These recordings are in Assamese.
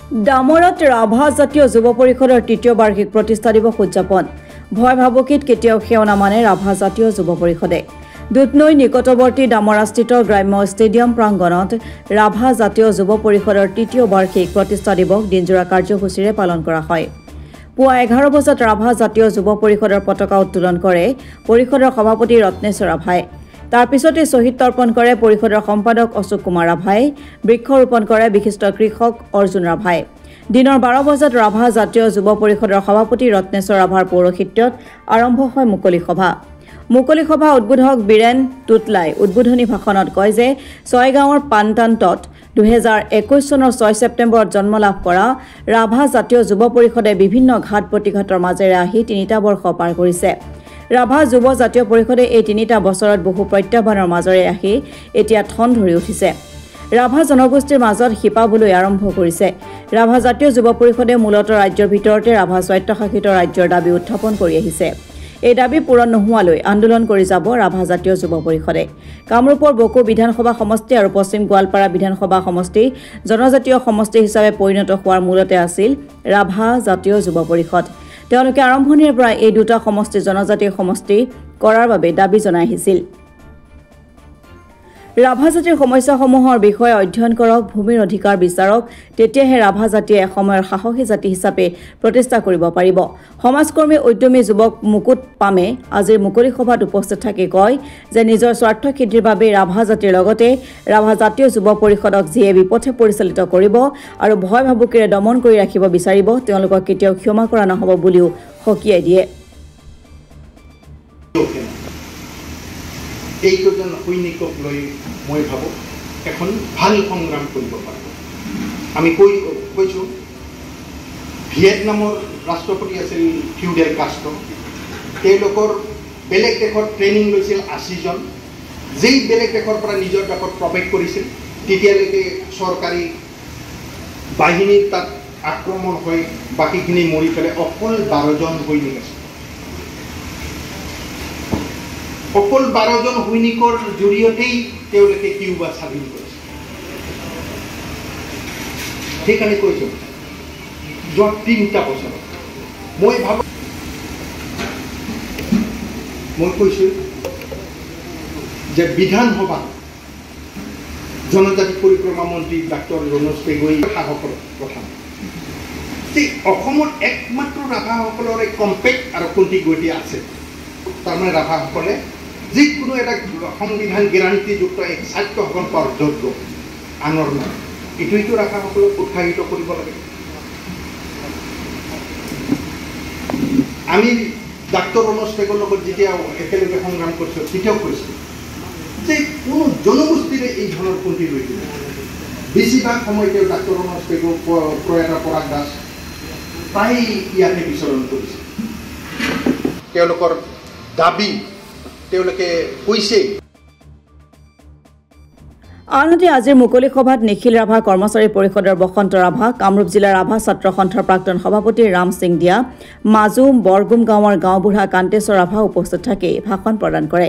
ডামৰত ৰাভা জাতীয় যুৱ পৰিষদৰ তৃতীয় বাৰ্ষিক প্ৰতিষ্ঠা দিৱস উদযাপন ভয় ভাবুকিত কেতিয়াও সেও নামানে ৰাভা জাতীয় যুৱ পৰিষদে দুধনৈ নিকটৱৰ্তী ডামৰাস্থিত গ্ৰাম্য ষ্টেডিয়াম প্ৰাংগণত ৰাভা জাতীয় যুৱ পৰিষদৰ তৃতীয় বাৰ্ষিক প্ৰতিষ্ঠা দিৱস দিনজোৰা কাৰ্যসূচীৰে পালন কৰা হয়। পুৱা 11 বজাত ৰাভা জাতীয় যুৱ পৰিষদৰ পতাকা উত্তোলন কৰে পৰিষদৰ সভাপতি ৰত্নেশ্বৰ ৰাভাই। তাৰ পিছতে শ্বহীদ তৰ্পণ কৰে পৰিষদৰ সম্পাদক অশোক কুমাৰ ৰাভাই, বৃক্ষৰোপণ কৰে বিশিষ্ট কৃষক অৰ্জুন ৰাভাই। দিনৰ 12 বজাত ৰাভা জাতীয় যুৱ পৰিষদৰ সভাপতি ৰত্নেশ্বৰ ৰাভাৰ পৌৰোহিত্যত আৰম্ভ হয় মুকলি সভা। মুকলি সভা উদ্বোধক বীৰেন টুটলাই উদ্বোধনী ভাষণত কয় যে ছয়গাঁৱৰ পানটান্তত 2021 চনৰ 6 ছেপ্টেম্বৰত জন্ম লাভ কৰা ৰাভা জাতীয় যুৱ পৰিষদে বিভিন্ন ঘাট প্ৰতিঘাতৰ মাজেৰে আহি 3টা বৰ্ষ পাৰ কৰিছে। ৰাভা যুৱ জাতীয় পৰিষদে এই 3টা বছৰত বহু প্ৰত্যাহ্বানৰ মাজেৰে আহি এতিয়া ঠন ধৰি উঠিছে। ৰাভা জনগোষ্ঠীৰ মাজত শিপাবলৈ আৰম্ভ কৰিছে। ৰাভা জাতীয় যুৱ পৰিষদে মূলতঃ ৰাজ্যৰ ভিতৰতে ৰাভা স্বায়ত্তশাসিত ৰাজ্যৰ দাবী উত্থাপন কৰি আহিছে। এই দাবী পূৰণ নোহোৱালৈ আন্দোলন কৰি যাব ৰাভা জাতীয় যুৱ পৰিষদে। কামৰূপৰ বকো বিধানসভা সমষ্টি আৰু পশ্চিম গোৱালপাৰা বিধানসভা সমষ্টি জনজাতীয় সমষ্টি হিচাপে পৰিণত হোৱাৰ মূলতে আছিল ৰাভা জাতীয় যুৱ পৰিষদ। তেওঁলোকে আৰম্ভণিৰ পৰা এই দুটা সমষ্টি জনজাতীয় সমষ্টি কৰাৰ বাবে দাবী জনাই আহিছিল। ৰাভা জাতিৰ সমস্যাসমূহৰ বিষয়ে অধ্যয়ন কৰক, ভূমিৰ অধিকাৰ বিচাৰক, তেতিয়াহে ৰাভা জাতিয়ে এসময়ৰ সাহসী জাতি হিচাপে প্ৰতিষ্ঠা কৰিব পাৰিব। সমাজকৰ্মী উদ্যমী যুৱক মুকুট পামে আজিৰ মুকলি সভাত উপস্থিত থাকি কয় যে নিজৰ স্বাৰ্থ সিদ্ধিৰ বাবে ৰাভা জাতিৰ লগতে ৰাভা জাতীয় যুৱ পৰিষদক যিয়ে বিপথে পৰিচালিত কৰিব আৰু ভয় ভাবুকিৰে দমন কৰি ৰাখিব বিচাৰিব তেওঁলোকক কেতিয়াও ক্ষমা কৰা নহ'ব বুলিও সকীয়াই দিয়ে। এইজন সৈনিকক লৈ মই ভাবোঁ এখন ভাল সংগ্ৰাম কৰিব পাৰিব। আমি কৈছোঁ ভিয়েটনামৰ ৰাষ্ট্ৰপতি আছিল ফিউডেল কাষ্ট্ৰ। তেওঁলোকৰ বেলেগ দেশত ট্ৰেইনিং লৈছিল 80 জন। যেই বেলেগ দেশৰ পৰা নিজৰ দেশত প্ৰৱেশ কৰিছিল তেতিয়ালৈকে চৰকাৰী বাহিনীৰ তাত আক্ৰমণ হৈ বাকীখিনি মৰি পেলাই অকল 12 জন সৈনিক আছিল। অকল 12 জন সৈনিকৰ জৰিয়তেই তেওঁলোকে কিউবা স্বাধীন কৰিছে। সেইকাৰণে কৈছোঁ যোৱা 3টা বছৰত মই কৈছোঁ যে বিধানসভা জনজাতি পৰিক্ৰমা মন্ত্ৰী ডাক্তৰ ৰনোজ পেগুই সাহসৰ কথা যে অসমত একমাত্ৰ ৰাভাসকলৰ এক কম্পেক্ট আৰু কণ্টিগুইটি আছে। তাৰমানে ৰাভাসকলে যিকোনো এটা সংবিধান গেৰাণ্টিযুক্ত এক স্বায়ত্ব শাসন পোৱাৰ যোগ্য আনৰ নাই। এইটো ৰাভাসকলক উৎসাহিত কৰিব লাগে। আমি ডাক্তৰ ৰনোজ পেগুৰ লগত যেতিয়া একেলগে সংগ্ৰাম কৰিছোঁ তেতিয়াও কৈছোঁ যে কোনো জনগোষ্ঠীৰে এই ধৰণৰ কণ্টিগুইটি নাই। বেছিভাগ সময়তে ডাক্তৰ ৰনোজ পেগু, প্ৰয়াত পৰাগ দাস প্ৰায় ইয়াতে বিচৰণ কৰিছে। তেওঁলোকৰ দাবী তেওঁলোকে কৈছে। আনহাতে আজিৰ মুকলি সভাত নিখিল ৰাভা কৰ্মচাৰী পৰিষদৰ বসন্ত ৰাভা, কামৰূপ জিলাৰ ৰাভা ছাত্ৰ সন্থাৰ প্ৰাক্তন সভাপতি ৰাম সিং দিয়া, মাজু বৰগুম গাঁৱৰ গাঁওবুঢ়া কান্তেশ্বৰ ৰাভা উপস্থিত থাকি ভাষণ প্ৰদান কৰে।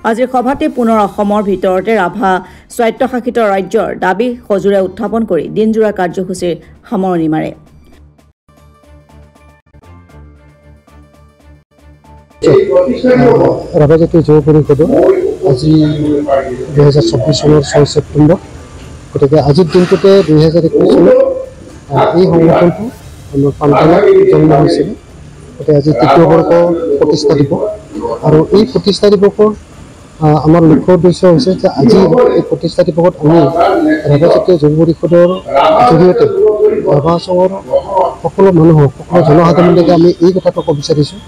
আজিৰ সভাতে পুনৰ অসমৰ ভিতৰতে ৰাভা স্বায়ত্তশাসিত ৰাজ্যৰ দাবী সজোৰে উত্থাপন কৰি দিনজোৰা কাৰ্যসূচীৰ সামৰণি মাৰে। ৰাভা জাতীয় যুৱ পৰিষদৰ আজি 2024 চনৰ 6 ছেপ্টেম্বৰ। গতিকে আজিৰ দিনটোতে 2021 চনত এই সংগঠনটো আমাৰ পানটানত জন্ম হৈছিলে। গতিকে আজি তৃতীয় বৰ্ষ প্ৰতিষ্ঠা দিৱস আৰু এই প্ৰতিষ্ঠা দিৱসৰ আমাৰ লক্ষ্য উদ্দেশ্য হৈছে যে আজি এই প্ৰতিষ্ঠা দিৱসত আমি ৰাভা জাতীয় যুৱ পৰিষদৰ জৰিয়তে ৰাভা অঞ্চলৰ সকলো মানুহক সকলো জনসাধাৰণলৈকে আমি এই কথাটো ক'ব বিচাৰিছোঁ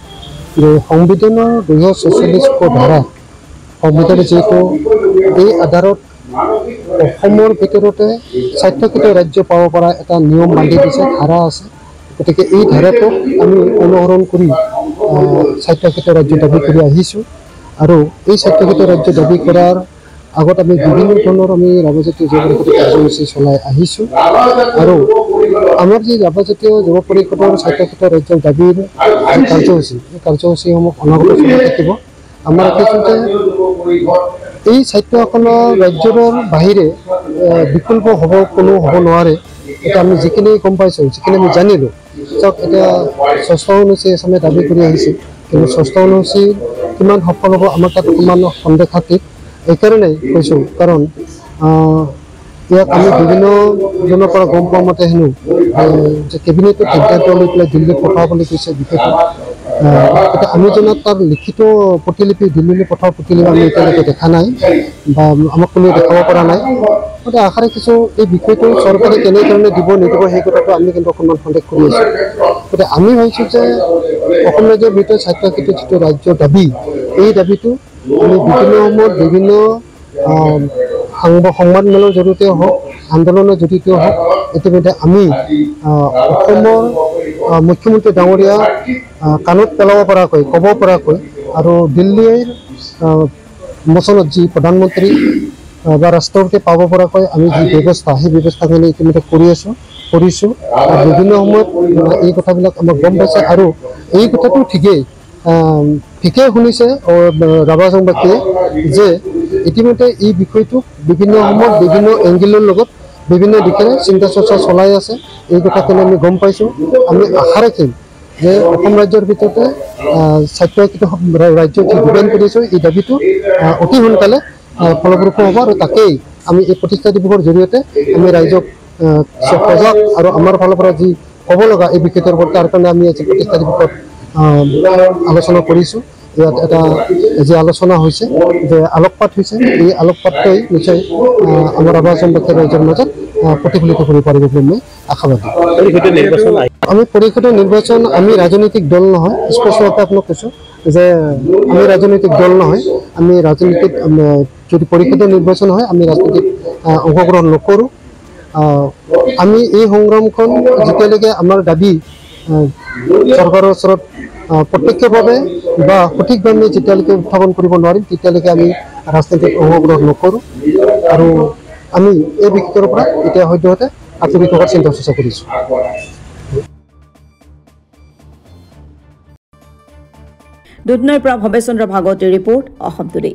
যে সংবিধানৰ 246 ধাৰা সংবিধানে যিহেতু এই আধাৰত অসমৰ ভিতৰতে স্বায়ত্তশাসিত ৰাজ্য পাব পৰা এটা নিয়ম বান্ধি দিছে, ধাৰা আছে। গতিকে এই ধাৰাটোক আমি অনুসৰণ কৰি স্বায়ত্তশাসিত ৰাজ্য দাবী কৰি আহিছোঁ আৰু এই স্বায়ত্তশাসিত ৰাজ্য দাবী কৰাৰ আগত আমি বিভিন্ন ধৰণৰ আমি ৰাভা জাতীয় যুৱ পৰিষদৰ কাৰ্যসূচী চলাই আহিছোঁ আৰু আমাৰ যি ৰাভা জাতীয় যুৱ পৰিষদৰ স্বায়ত্তশাসিত ৰাজ্যৰ দাবীৰ যি কাৰ্যসূচী এই কাৰ্যসূচীসমূহ অনাগত চলাই থাকিব। আমাৰ কৈছোঁ যে এই স্বায়ত্তশাসনৰ ৰাজ্যৰ বাহিৰে বিকল্প হ'ব নোৱাৰে। এতিয়া আমি যিখিনি গম পাইছোঁ, যিখিনি আমি জানিলোঁ, চাওক এতিয়া ৬ষ্ঠ অনুসূচী আসামে দাবী কৰি আহিছিল, কিন্তু ৬ষ্ঠ অনুসূচী কিমান সফল হ'ব আমাৰ তাত অকণমান সন্দেহাতীত। এইকাৰণেই কৈছোঁ, কাৰণ ইয়াত আমি বিভিন্নজনৰ পৰা গম পোৱা মতে হেনো যে কেবিনেটত সিদ্ধান্ত লৈ পেলাই দিল্লীত পঠাবলৈ কৈছে বিষয়টো। এতিয়া আমি জনাত তাৰ লিখিত প্ৰতিলিপি দিল্লীলৈ পঠোৱাৰ প্ৰতিলিপি আমি এতিয়ালৈকে দেখা নাই বা আমাক কোনেও দেখাব পৰা নাই। গতিকে আশা ৰাখিছোঁ এই বিষয়টো চৰকাৰে কেনেধৰণে দিব নিদিব সেই কথাটো আমি কিন্তু অকণমান সন্দেহ কৰি আছোঁ। গতিকে আমি ভাবিছোঁ যে অসম ৰাজ্যৰ ভিতৰত স্বায়ত্তশাসিত যিটো ৰাজ্যৰ দাবী, এই দাবীটো আমি বিভিন্ন সময়ত বিভিন্ন সংবাদমেলৰ জৰিয়তে হওক, আন্দোলনৰ জৰিয়তে হওক, ইতিমধ্যে আমি অসমৰ মুখ্যমন্ত্ৰী ডাঙৰীয়া কাণত পেলাব পৰাকৈ, ক'ব পৰাকৈ আৰু দিল্লীৰ মোচনত যি প্ৰধানমন্ত্ৰী বা ৰাষ্ট্ৰপতি পাব পৰাকৈ আমি যি ব্যৱস্থা, সেই ব্যৱস্থাখিনি ইতিমধ্যে কৰিছোঁ আৰু বিভিন্ন সময়ত এই কথাবিলাক আমাক গম পাইছে আৰু এই কথাটো ঠিকেই শুনিছে ৰাভাজনবাসীয়ে যে ইতিমধ্যে এই বিষয়টোক বিভিন্ন সময়ত বিভিন্ন এংগেলৰ লগত বিভিন্ন দিশেৰে চিন্তা চৰ্চা চলাই আছে। এই কথাখিনি আমি গম পাইছোঁ। আমি আশা ৰাখিম যে অসম ৰাজ্যৰ ভিতৰতে স্বায়ত্তশাসিত ৰাজ্য যি ডিমাণ্ড কৰিছোঁ, এই দাবীটো অতি সোনকালে ফলপ্ৰসূ হ'ব আৰু তাকেই আমি এই প্ৰতিষ্ঠা দিৱসৰ জৰিয়তে আমি ৰাইজক সজাগ আৰু আমাৰ ফালৰ পৰা যি ক'ব লগা এই বিষয়টোৰ ওপৰত, তাৰ কাৰণে আমি আজি প্ৰতিষ্ঠা দিৱসত আলোচনা কৰিছোঁ। ইয়াত এটা যি আলোচনা হৈছে, যে আলোকপাত হৈছে, এই আলোকপাতটোৱে নিশ্চয় আমাৰ ৰাভাজনবাসী ৰাইজৰ মাজত প্ৰতিফলিত কৰিব পাৰিব বুলি মই আশাবাদী। আমি পৰিষদৰ নিৰ্বাচন, আমি ৰাজনৈতিক দল নহয়, স্পষ্টভাৱে আপোনাক কৈছোঁ যে আমি ৰাজনৈতিক দল নহয়। আমি ৰাজনীতিত যদি পৰিষদৰ নিৰ্বাচন হয়, আমি ৰাজনীতিত অংশগ্ৰহণ নকৰোঁ। আমি এই সংগ্ৰামখন যেতিয়ালৈকে আমাৰ দাবী চৰকাৰৰ ওচৰত প্ৰত্যক্ষভাৱে বা সঠিকভাৱে যেতিয়ালৈকে উত্থাপন কৰিব নোৱাৰিম, তেতিয়ালৈকে আমি ৰাজনীতিত অংশগ্ৰহণ নকৰোঁ আৰু আমি এই বিষয়টোৰ পৰা এতিয়া সদ্যহতে আঁতৰি থকাৰ চিন্তা চৰ্চা কৰিছোঁ। দুধনৈৰ পৰা ভৱেশ চন্দ্ৰ ভাগৱতীৰ ৰিপৰ্ট, অসম টুডে।